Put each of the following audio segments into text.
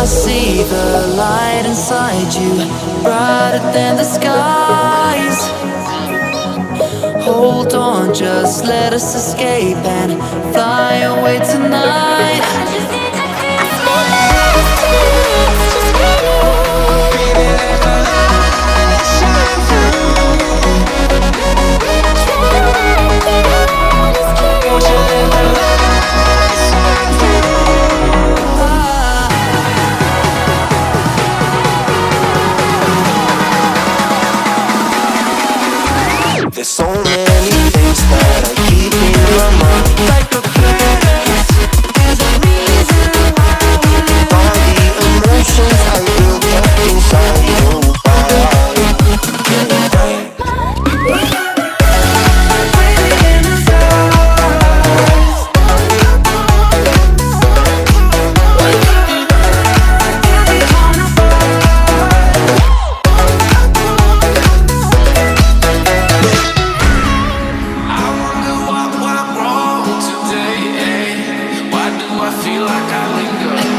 I see the light inside you, brighter than the skies. Hold on, just let us escape and fly away tonight. There's so many things that I keep in my mind, like a past. There's a reason why we live. All the emotions I built up inside you.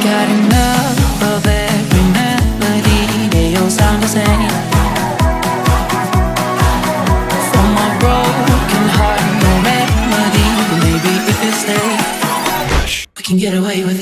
Got enough of every melody, they all sound the same. From my broken heart, no remedy. But maybe if it stays, we can get away with it.